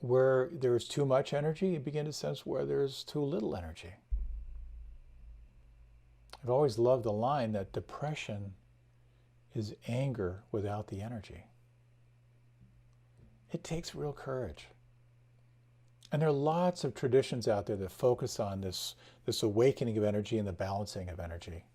there's too much energy. You begin to sense where there's too little energy. I've always loved the line that depression is anger without the energy. It takes real courage. And there are lots of traditions out there that focus on this awakening of energy and the balancing of energy.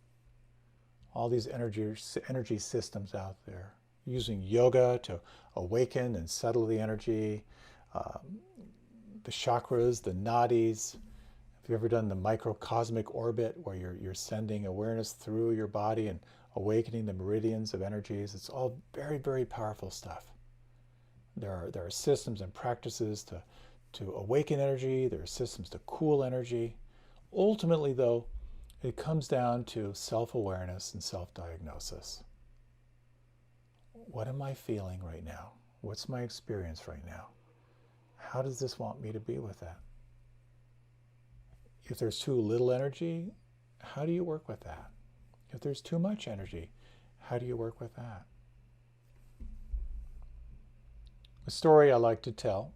All these energy systems out there, using yoga to awaken and settle the energy, the chakras, the nadis. Have you ever done the microcosmic orbit where you're sending awareness through your body and awakening the meridians of energies? It's all very, very powerful stuff. There are systems and practices to awaken energy. There are systems to cool energy. Ultimately, though, it comes down to self-awareness and self-diagnosis. What am I feeling right now? What's my experience right now? How does this want me to be with that? If there's too little energy, how do you work with that? If there's too much energy, how do you work with that? A story I like to tell,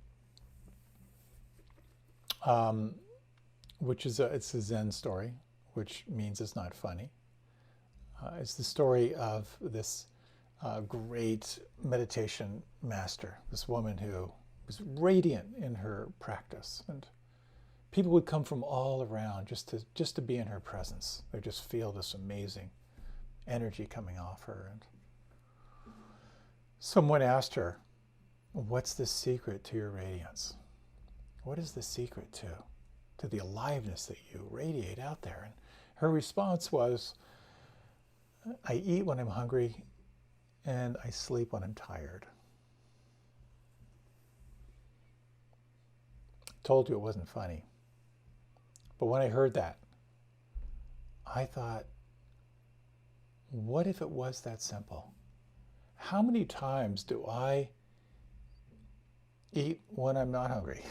it's a Zen story, which means it's not funny. It's the story of this great meditation master, this woman who was radiant in her practice, and people would come from all around just to be in her presence. They just feel this amazing energy coming off her. And someone asked her, "What's the secret to your radiance? What is the secret to the aliveness that you radiate out there?" And her response was, "I eat when I'm hungry and I sleep when I'm tired." Told you it wasn't funny. But when I heard that, I thought, what if it was that simple? How many times do I eat when I'm not hungry?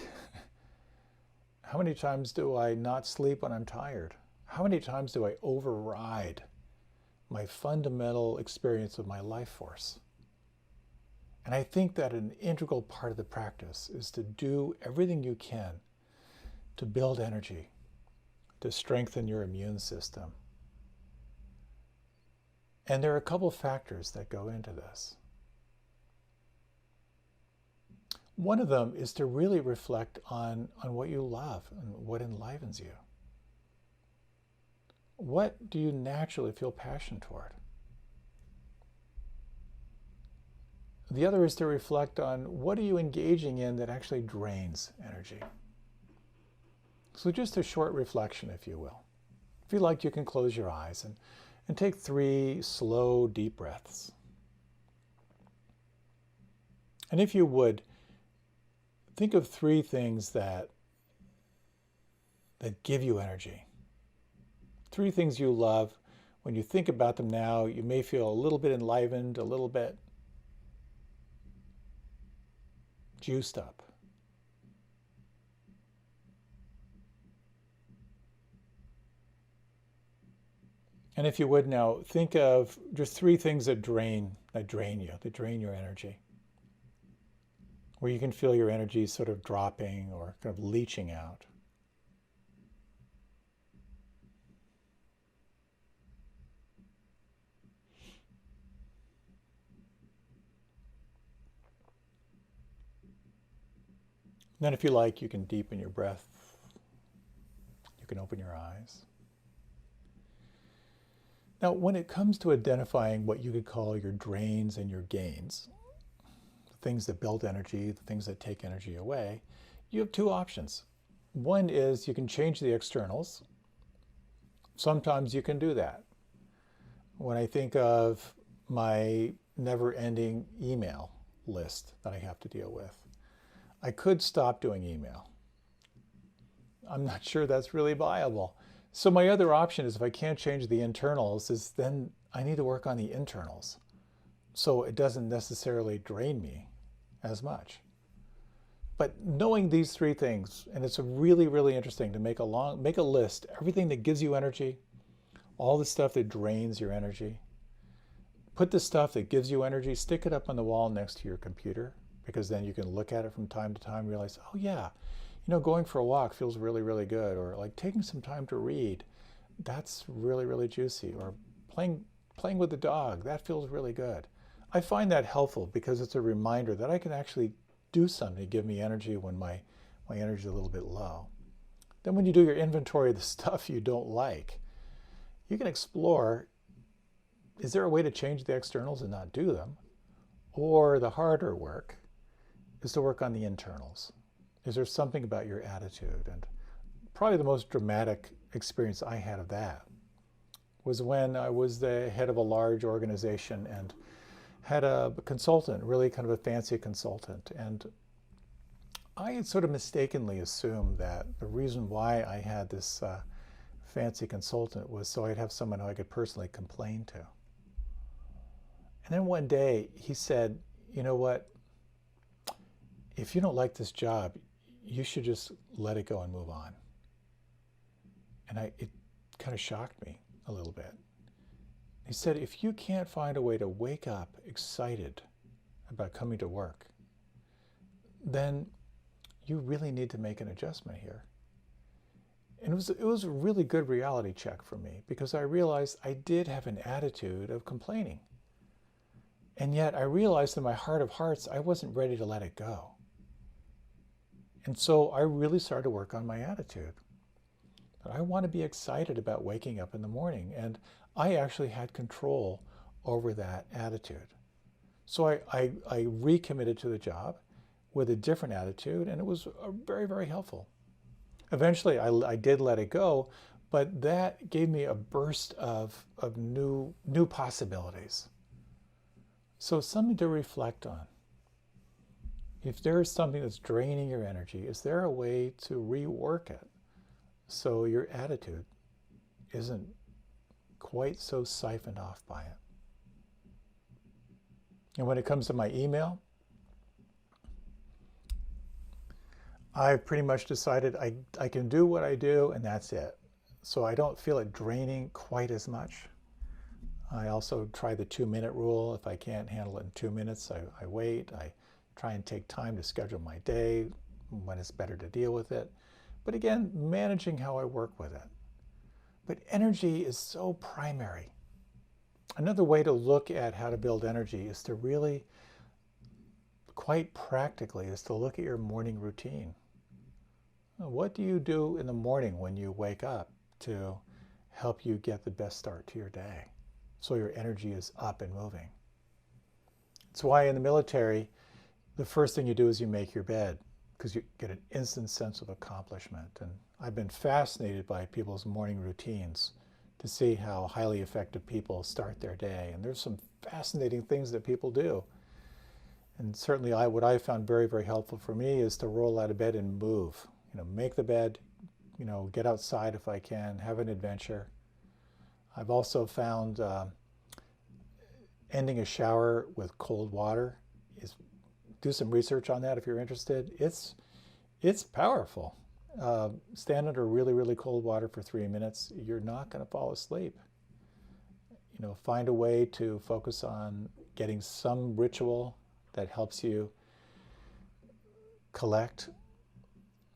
How many times do I not sleep when I'm tired? How many times do I override my fundamental experience of my life force? And I think that an integral part of the practice is to do everything you can to build energy, to strengthen your immune system. And there are a couple factors that go into this. One of them is to really reflect on what you love and what enlivens you. What do you naturally feel passion toward? The other is to reflect on what are you engaging in that actually drains energy. So just a short reflection, if you will. If you like, you can close your eyes and take 3 slow, deep breaths. And if you would, think of 3 things that give you energy. 3 things you love. When you think about them now, you may feel a little bit enlivened, a little bit juiced up. And if you would now, think of just 3 things that drain your energy. Where you can feel your energy sort of dropping or kind of leaching out. Then if you like, you can deepen your breath. You can open your eyes. Now, when it comes to identifying what you could call your drains and your gains, the things that build energy, the things that take energy away, you have 2 options. One is you can change the externals. Sometimes you can do that. When I think of my never-ending email list that I have to deal with, I could stop doing email. I'm not sure that's really viable. So my other option is, if I can't change the internals, is then I need to work on the internals so it doesn't necessarily drain me as much. But knowing these three things, and it's really, really interesting to make a list, everything that gives you energy, all the stuff that drains your energy. Put the stuff that gives you energy, stick it up on the wall next to your computer, because then you can look at it from time to time and realize, oh yeah, going for a walk feels really, really good, or like taking some time to read, that's really, really juicy, or playing with the dog, that feels really good. I find that helpful because it's a reminder that I can actually do something to give me energy when my energy is a little bit low. Then when you do your inventory of the stuff you don't like, you can explore, is there a way to change the externals and not do them? Or the harder work is to work on the internals. Is there something about your attitude? And probably the most dramatic experience I had of that was when I was the head of a large organization and had a consultant, really kind of a fancy consultant. And I had sort of mistakenly assumed that the reason why I had this fancy consultant was so I'd have someone who I could personally complain to. And then one day he said, you know what, if you don't like this job, you should just let it go and move on. And it kind of shocked me a little bit. He said, if you can't find a way to wake up excited about coming to work, then you really need to make an adjustment here. And it was a really good reality check for me, because I realized I did have an attitude of complaining. And yet I realized in my heart of hearts, I wasn't ready to let it go. And so I really started to work on my attitude. I want to be excited about waking up in the morning. And I actually had control over that attitude. So I recommitted to the job with a different attitude, and it was very, very helpful. Eventually, I did let it go, but that gave me a burst of new possibilities. So something to reflect on. If there is something that's draining your energy, is there a way to rework it so your attitude isn't quite so siphoned off by it? And when it comes to my email, I've pretty much decided I can do what I do, and that's it. So I don't feel it draining quite as much. I also try the 2-minute rule. If I can't handle it in 2 minutes, I wait. I try and take time to schedule my day when it's better to deal with it. But again, managing how I work with it. But energy is so primary. Another way to look at how to build energy is to really, quite practically, is to look at your morning routine. What do you do in the morning when you wake up to help you get the best start to your day, so your energy is up and moving? It's why in the military, the first thing you do is you make your bed, because you get an instant sense of accomplishment. And I've been fascinated by people's morning routines to see how highly effective people start their day. And there's some fascinating things that people do. And certainly what I found very, very helpful for me is to roll out of bed and move. Make the bed, get outside if I can, have an adventure. I've also found ending a shower with cold water do some research on that if you're interested. It's powerful. Stand under really, really cold water for 3 minutes. You're not going to fall asleep. Find a way to focus on getting some ritual that helps you collect.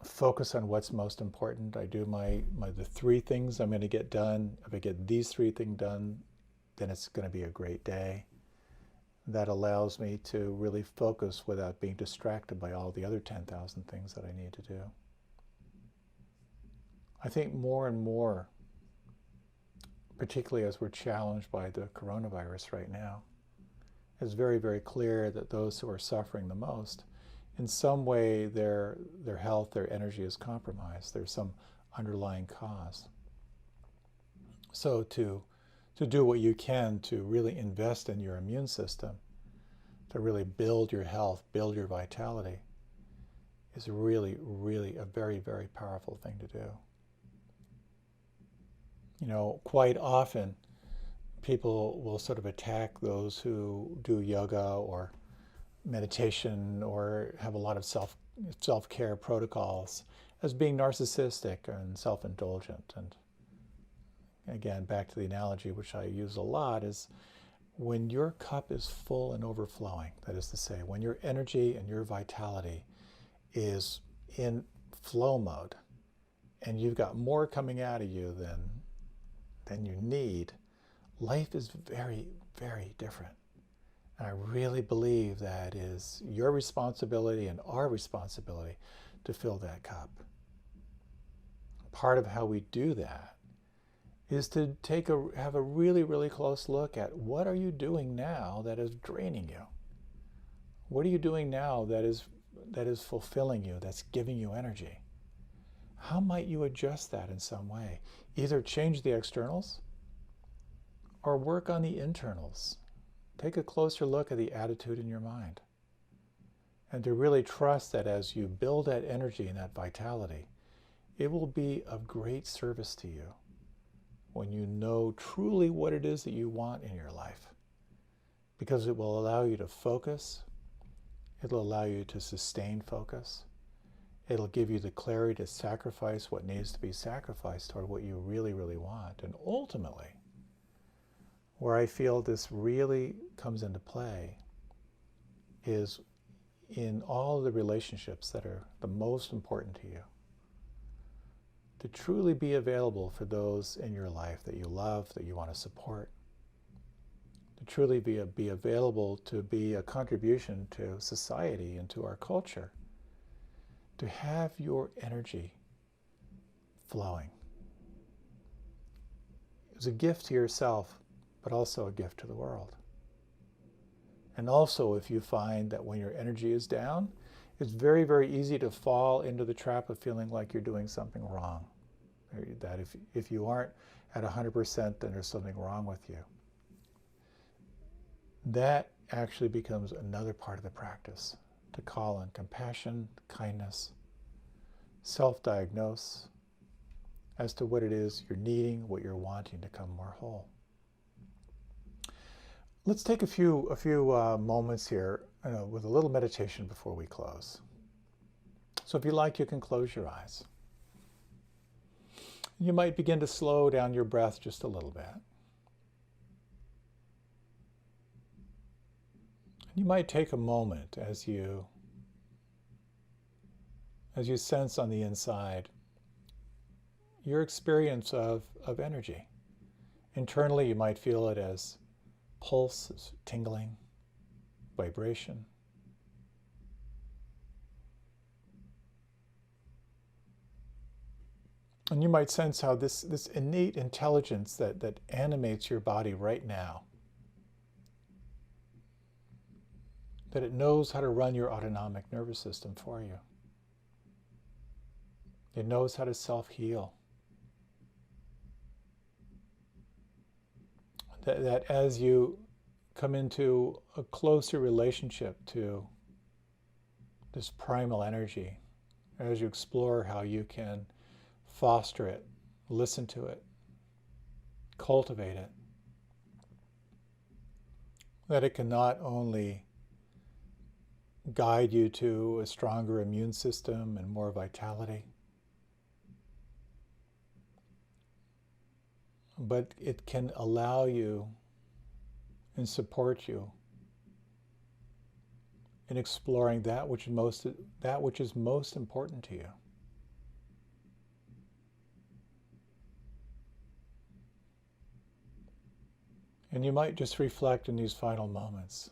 Focus on what's most important. I do the 3 things I'm going to get done. If I get these 3 things done, then it's going to be a great day. That allows me to really focus without being distracted by all the other 10,000 things that I need to do. I think more and more, particularly as we're challenged by the coronavirus right now, it's very, very clear that those who are suffering the most, in some way their health, their energy is compromised. There's some underlying cause. So to do what you can to really invest in your immune system, to really build your health, build your vitality, is really, really a very, very powerful thing to do. Quite often people will sort of attack those who do yoga or meditation or have a lot of self-care protocols as being narcissistic and self-indulgent. And again, back to the analogy which I use a lot, is when your cup is full and overflowing, that is to say, when your energy and your vitality is in flow mode, and you've got more coming out of you than you need, life is very, very different. And I really believe that is your responsibility and our responsibility to fill that cup. Part of how we do that is to have a really, really close look at what are you doing now that is draining you? What are you doing now that is fulfilling you, that's giving you energy? How might you adjust that in some way? Either change the externals or work on the internals. Take a closer look at the attitude in your mind. And to really trust that as you build that energy and that vitality, it will be of great service to you when you know truly what it is that you want in your life. Because it will allow you to focus. It'll allow you to sustain focus. It'll give you the clarity to sacrifice what needs to be sacrificed toward what you really, really want. And ultimately, where I feel this really comes into play is in all the relationships that are the most important to you. To truly be available for those in your life that you love, that you want to support. To truly be available to be a contribution to society and to our culture. To have your energy flowing. It's a gift to yourself, but also a gift to the world. And also, if you find that when your energy is down, it's very, very easy to fall into the trap of feeling like you're doing something wrong. That if you aren't at 100%, then there's something wrong with you. That actually becomes another part of the practice, to call on compassion, kindness, self-diagnose as to what it is you're needing, what you're wanting to come more whole. Let's take a few moments here with a little meditation before we close. So if you like, you can close your eyes. You might begin to slow down your breath just a little bit. You might take a moment as you sense on the inside your experience of energy. Internally, you might feel it as pulse, as tingling, vibration. And you might sense how this innate intelligence that animates your body right now, that it knows how to run your autonomic nervous system for you. It knows how to self-heal. That as you come into a closer relationship to this primal energy, as you explore how you can foster it, listen to it, cultivate it, that it can not only guide you to a stronger immune system and more vitality, but it can allow you and support you in exploring that which is most important to you. And you might just reflect in these final moments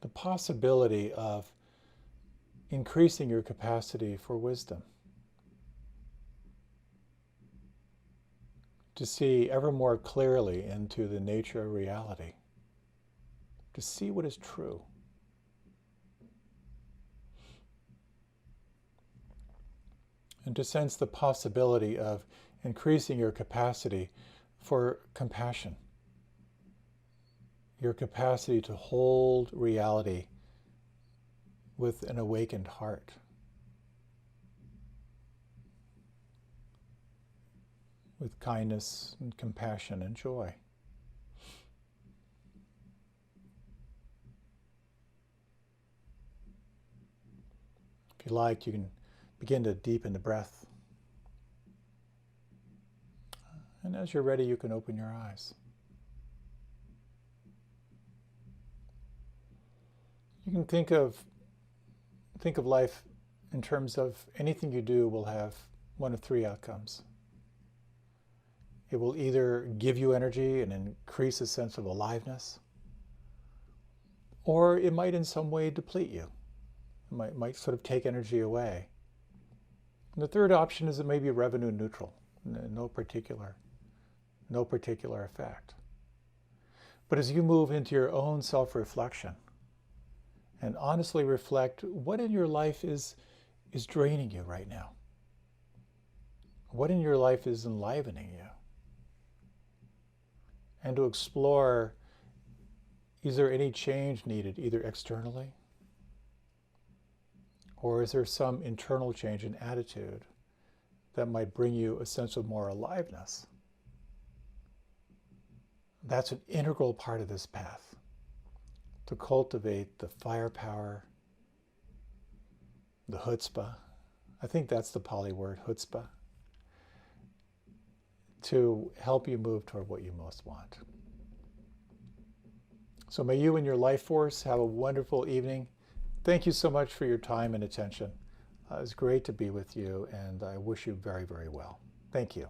the possibility of increasing your capacity for wisdom, to see ever more clearly into the nature of reality, to see what is true. And to sense the possibility of increasing your capacity for compassion, your capacity to hold reality with an awakened heart. With kindness and compassion and joy. If you like, you can begin to deepen the breath. And as you're ready, you can open your eyes. You can think of life in terms of anything you do will have one of three outcomes. It will either give you energy and increase a sense of aliveness, or it might in some way deplete you. It might sort of take energy away. And the third option is it may be revenue neutral, no particular effect. But as you move into your own self-reflection and honestly reflect what in your life is draining you right now, what in your life is enlivening you, and to explore, is there any change needed either externally, or is there some internal change in attitude that might bring you a sense of more aliveness? That's an integral part of this path, to cultivate the firepower, the chutzpah. I think that's the Pali word, chutzpah, to help you move toward what you most want. So may you and your life force have a wonderful evening. Thank you so much for your time and attention. It was great to be with you, and I wish you very, very well. Thank you.